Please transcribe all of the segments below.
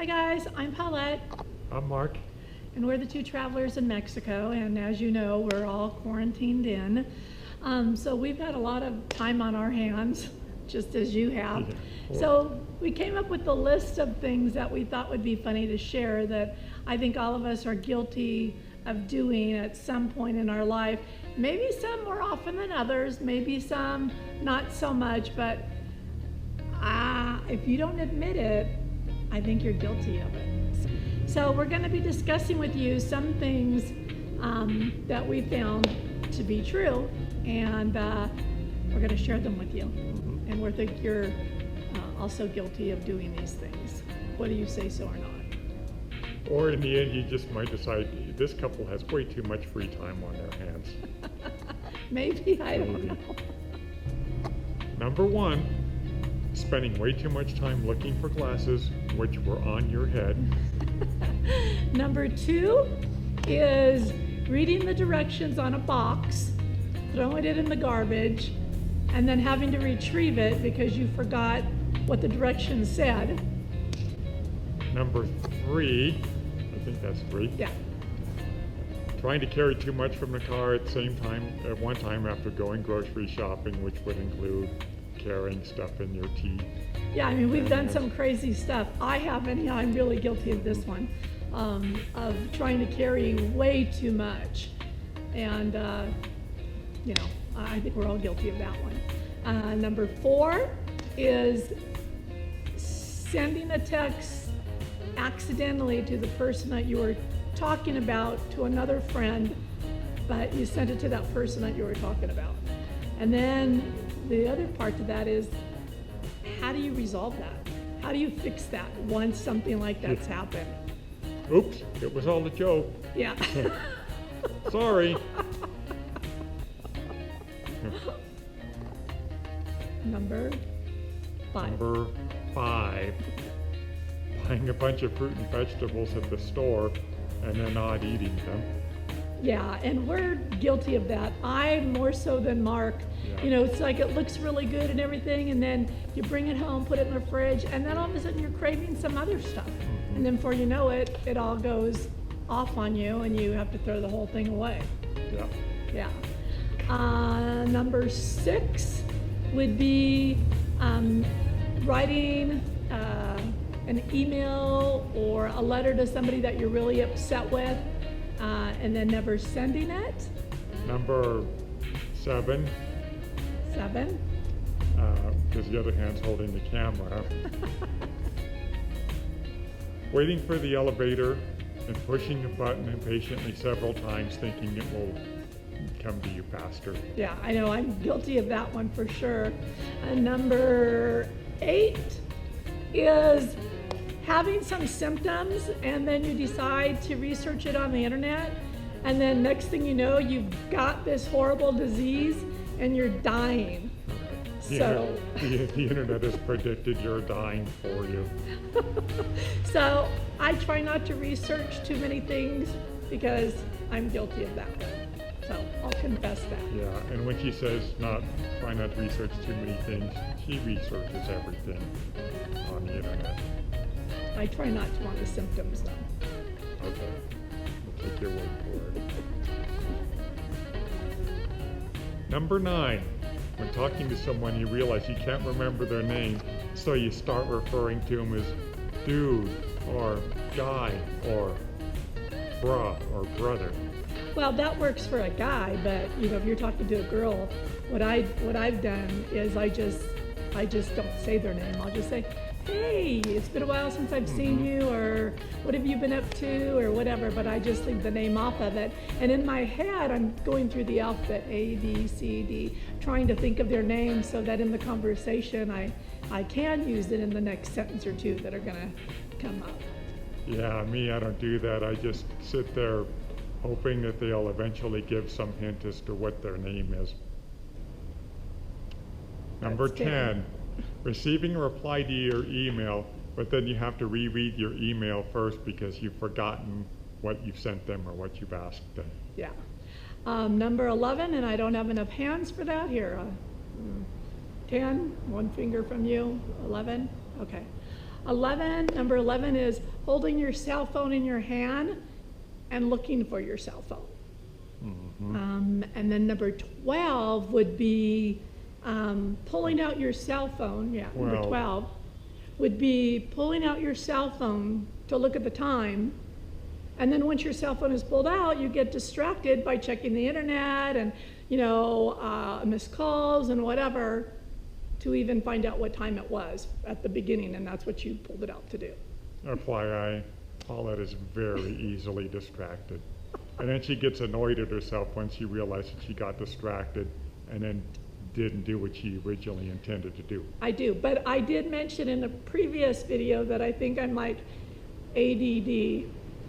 Hi guys, I'm Paulette, I'm Mark. and we're the two travelers in Mexico, and as you know, we're all quarantined in. So we've got a lot of time on our hands, just as you have. Yeah. So we came up with a list of things that we thought would be funny to share that I think all of us are guilty of doing at some point in our life. Maybe some more often than others, maybe some not so much, but if you don't admit it, I think you're guilty of it. So we're going to be discussing with you some things that we found to be true, and we're going to share them with you. And we think you're also guilty of doing these things, whether you say so or not. Or in the end, you just might decide this couple has way too much free time on their hands. Maybe, I don't know. Number one, spending way too much time looking for glasses which were on your head. Number two is reading the directions on a box, throwing it in the garbage, and then having to retrieve it because you forgot what the directions said. Number three, I think that's three. Yeah. Trying to carry too much from the car at one time after going grocery shopping, which would include carrying stuff in your teeth. Yeah, I mean, we've done some crazy stuff. I haven't, I'm really guilty of this one, of trying to carry way too much. And, I think we're all guilty of that one. Number four is sending a text accidentally to the person that you were talking about to another friend, but you sent it to that person that you were talking about. And then the other part to that is, how do you resolve that? How do you fix that once something like that's happened? Oops, it was all a joke. Yeah. Sorry. Number five. Number five, buying a bunch of fruit and vegetables at the store and then not eating them. Yeah, and we're guilty of that. I more so than Mark. Yeah. It's like it looks really good and everything, and then you bring it home, put it in the fridge, and then all of a sudden you're craving some other stuff. Mm-hmm. And then before you know it, it all goes off on you and you have to throw the whole thing away. Yeah. Yeah. Number six would be writing an email or a letter to somebody that you're really upset with, and then never sending it. Number seven, because the other hand's holding the camera. Waiting for the elevator and pushing the button impatiently several times, thinking it will come to you faster. Yeah, I know, I'm guilty of that one for sure. And number eight is having some symptoms and then you decide to research it on the internet, and then next thing you know, you've got this horrible disease and you're dying. The internet has predicted you're dying for you. So I try not to research too many things because I'm guilty of that one. So I'll confess that. Yeah, and when she says try not to research too many things, she researches everything on the internet. I try not to on the symptoms though. Okay, we'll take your word for it. Number 9, when talking to someone you realize you can't remember their name, so you start referring to them as dude or guy or bruh or brother. Well, that works for a guy, but if you're talking to a girl, what I've done is I just don't say their name. I'll just say, hey, it's been a while since I've seen you, or what have you been up to, or whatever, but I just leave the name off of it. And in my head, I'm going through the alphabet, A, B, C, D, trying to think of their names so that in the conversation I can use it in the next sentence or two that are gonna come up. Yeah, me, I don't do that. I just sit there hoping that they'll eventually give some hint as to what their name is. Number 10, receiving a reply to your email, but then you have to reread your email first because you've forgotten what you've sent them or what you've asked them. Yeah. Number 11, and I don't have enough hands for that here. 10, one finger from you, 11, okay. Number 11 is holding your cell phone in your hand and looking for your cell phone. And then number 12 would be pulling out your cell phone. Yeah, number Well- 12 would be pulling out your cell phone to look at the time. And then once your cell phone is pulled out, you get distracted by checking the internet and, missed calls and whatever to even find out what time it was at the beginning, and that's what you pulled it out to do. FYI, Paulette is very easily distracted. And then she gets annoyed at herself when she realizes she got distracted and then didn't do what she originally intended to do. I do, but I did mention in a previous video that I think I'm like ADD.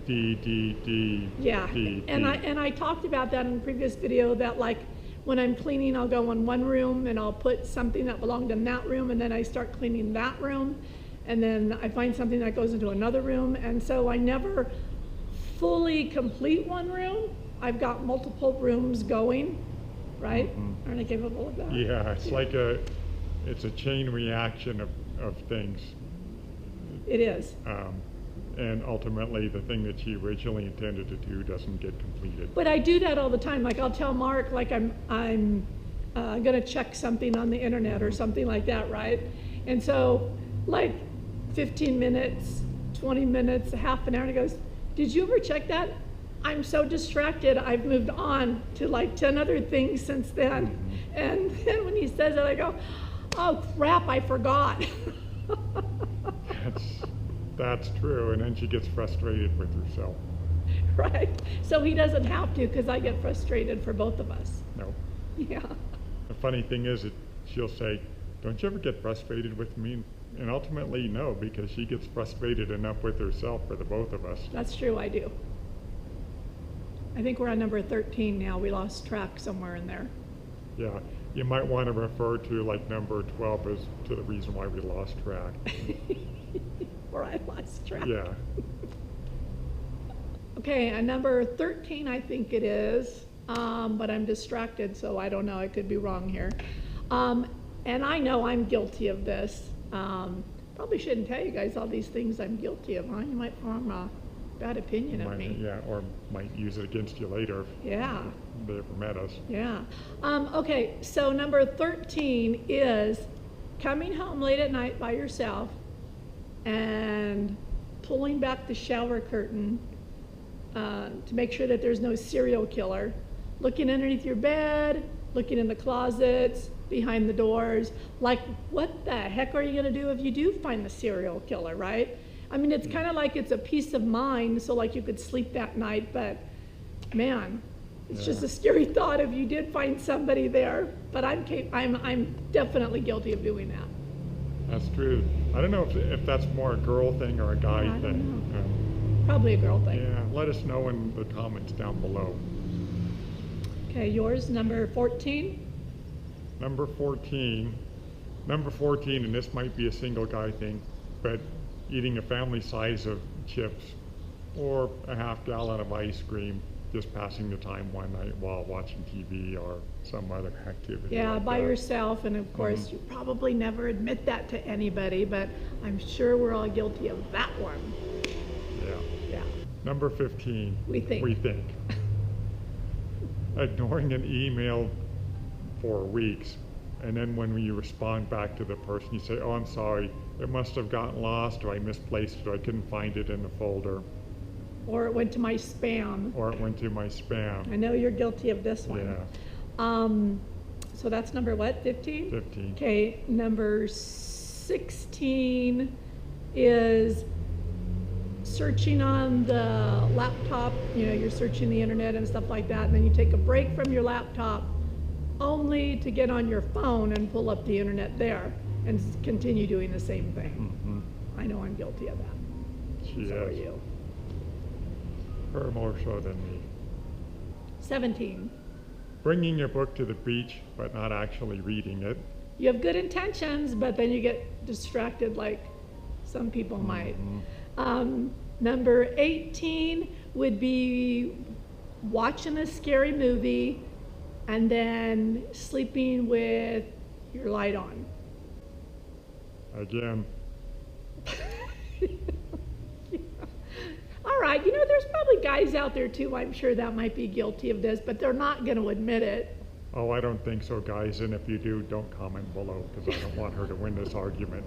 Yeah, and I talked about that in the previous video, that like when I'm cleaning, I'll go in one room and I'll put something that belonged in that room, and then I start cleaning that room, and then I find something that goes into another room, and so I never fully complete one room. I've got multiple rooms going, right? Aren't I capable of that? Yeah, it's like it's a chain reaction of things. It is. And ultimately, the thing that she originally intended to do doesn't get completed. But I do that all the time. Like I'll tell Mark, like I'm gonna check something on the internet or something like that, right? And so like 15 minutes, 20 minutes, a half an hour, and he goes, "Did you ever check that?" I'm so distracted, I've moved on to like 10 other things since then. And then when he says it, I go, "Oh crap, I forgot." That's true, and then she gets frustrated with herself. Right? So he doesn't have to, because I get frustrated for both of us. No. Yeah. The funny thing is that she'll say, "Don't you ever get frustrated with me?" And ultimately, no, because she gets frustrated enough with herself for the both of us. That's true, I do. I think we're on number 13 now. We lost track somewhere in there. Yeah, you might want to refer to like number 12 as to the reason why we lost track. Or I lost track. Yeah. Okay, and number 13, I think it is, but I'm distracted, so I don't know. I could be wrong here. And I know I'm guilty of this. Probably shouldn't tell you guys all these things I'm guilty of, huh? You might form a bad opinion of me. Yeah, or might use it against you later Yeah. if they ever met us. Yeah. Okay, so number 13 is coming home late at night by yourself and pulling back the shower curtain to make sure that there's no serial killer, looking underneath your bed, looking in the closets, behind the doors, like what the heck are you gonna do if you do find the serial killer, right? I mean, it's kind of like it's a peace of mind, so like you could sleep that night, but man, it's just a scary thought if you did find somebody there. But I'm definitely guilty of doing that. That's true. I don't know if that's more a girl thing or a guy Yeah, I don't thing. Probably a girl thing. Yeah, let us know in the comments down below. Okay, yours, number 14? Number 14, and this might be a single guy thing, but eating a family size of chips or a half gallon of ice cream, just passing the time one night while watching TV or some other activity. Yeah, like by that. yourself, and of course, you probably never admit that to anybody, but I'm sure we're all guilty of that one. Yeah. Yeah. Number 15. We think. Ignoring an email for weeks, and then when you respond back to the person, you say, "Oh, I'm sorry, it must have gotten lost, or I misplaced it, or I couldn't find it in the folder, Or it went to my spam. or it went to my spam." I know you're guilty of this one. Yeah. So that's number what, 15? 15. Okay, number 16 is searching on the laptop. You're searching the internet and stuff like that, and then you take a break from your laptop only to get on your phone and pull up the internet there and continue doing the same thing. I know I'm guilty of that. She So are is. you. Her more so than me. 17. Bringing your book to the beach, but not actually reading it. You have good intentions, but then you get distracted like some people might. Number 18 would be watching a scary movie and then sleeping with your light on. Again, guys out there too, I'm sure that might be guilty of this, but they're not going to admit it. Oh, I don't think so, guys. And if you do, don't comment below because I don't want her to win this argument.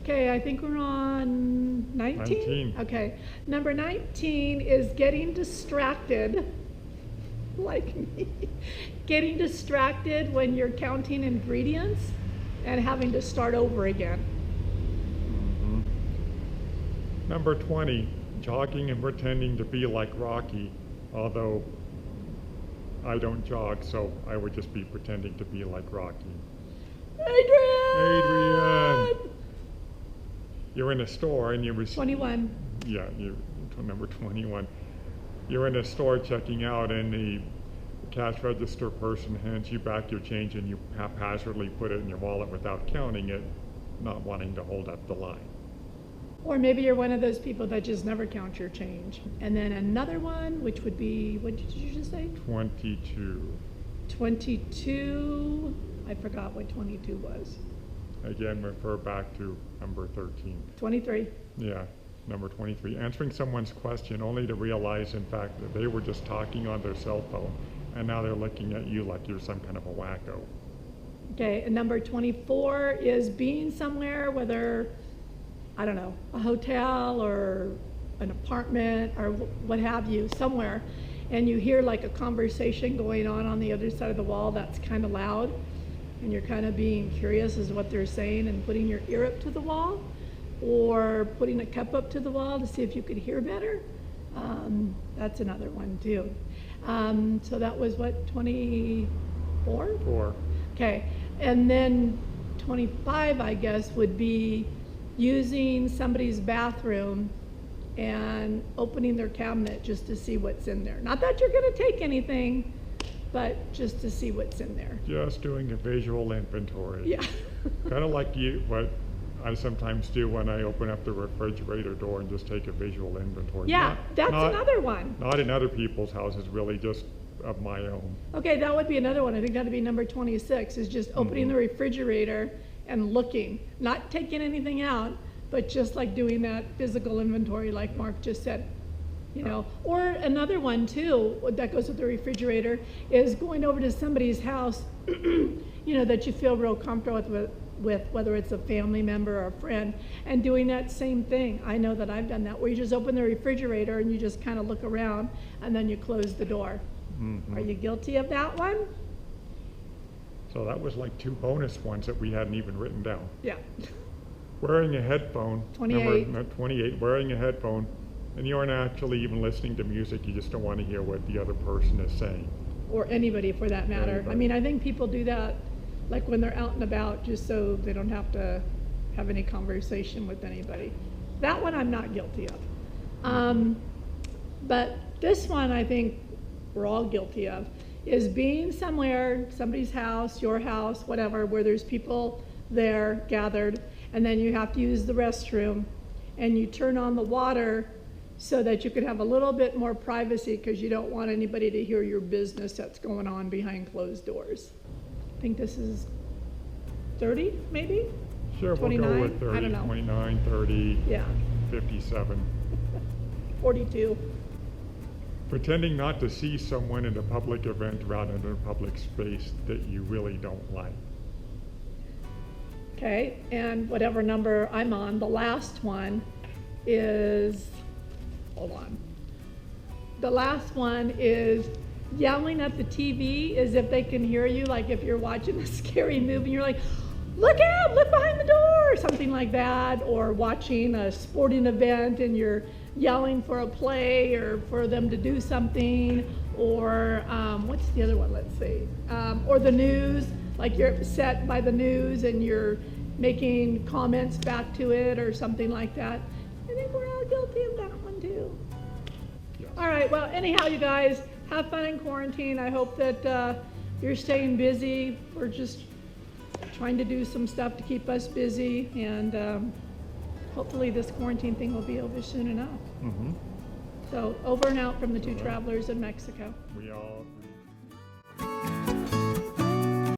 Okay, I think we're on 19? 19. Okay. Number 19 is getting distracted, like me. Getting distracted when you're counting ingredients and having to start over again. Number 20, jogging and pretending to be like Rocky, although I don't jog, so I would just be pretending to be like Rocky. Adrian! You're in a store and you receive... 21. Yeah, you number 21. You're in a store checking out and the cash register person hands you back your change and you haphazardly put it in your wallet without counting it, not wanting to hold up the line. Or maybe you're one of those people that just never count your change. And then another one, which would be, what did you just say? 22. 22. I forgot what 22 was. Again, refer back to number 13. 23. Yeah, number 23. Answering someone's question only to realize, in fact, that they were just talking on their cell phone and now they're looking at you like you're some kind of a wacko. Okay, and number 24 is being somewhere, whether, I don't know, a hotel or an apartment or what have you, somewhere, and you hear like a conversation going on the other side of the wall that's kind of loud, and you're kind of being curious as to what they're saying and putting your ear up to the wall or putting a cup up to the wall to see if you could hear better. That's another one too. So that was what, 24? 4. Okay, and then 25, I guess, would be using somebody's bathroom and opening their cabinet just to see what's in there. Not that you're going to take anything, but just to see what's in there. Just doing a visual inventory. Yeah. Kind of like what I sometimes do when I open up the refrigerator door and just take a visual inventory. Yeah, that's another one. Not in other people's houses, really, just of my own. Okay, that would be another one. I think that'd be number 26, is just opening the refrigerator and looking, not taking anything out, but just like doing that physical inventory like Mark just said. You know, or another one too that goes with the refrigerator is going over to somebody's house, you know, that you feel real comfortable with, whether it's a family member or a friend, and doing that same thing. I know that I've done that, where you just open the refrigerator and you just kind of look around and then you close the door. Mm-hmm. Are you guilty of that one? So that was like 2 bonus ones that we hadn't even written down. Yeah. Wearing a headphone. 28. Number 28, wearing a headphone. And you aren't actually even listening to music, you just don't want to hear what the other person is saying. Or anybody for that matter. Anybody. I mean, I think people do that like when they're out and about, just so they don't have to have any conversation with anybody. That one I'm not guilty of. But this one I think we're all guilty of, is being somewhere, somebody's house, your house, whatever, where there's people there gathered, and then you have to use the restroom, and you turn on the water so that you could have a little bit more privacy because you don't want anybody to hear your business that's going on behind closed doors. I think this is 30, maybe? Sure, 29? we'll go with 30, I don't know. 29, 30, Yeah, 57. 42. Pretending not to see someone in a public event rather than a public space that you really don't like. Okay, and whatever number I'm on, the last one is, hold on. The last one is yelling at the TV as if they can hear you, like if you're watching a scary movie and you're like, look out, look behind the door, or something like that, or watching a sporting event and you're yelling for a play or for them to do something, or what's the other one, let's see, or the news, like you're upset by the news and you're making comments back to it or something like that. I think we're all guilty of that one too. Yes. All right, well, anyhow, you guys, have fun in quarantine. I hope that you're staying busy. We're just trying to do some stuff to keep us busy, and hopefully this quarantine thing will be over soon enough. Mm-hmm. So over and out from the 2 travelers in Mexico. We all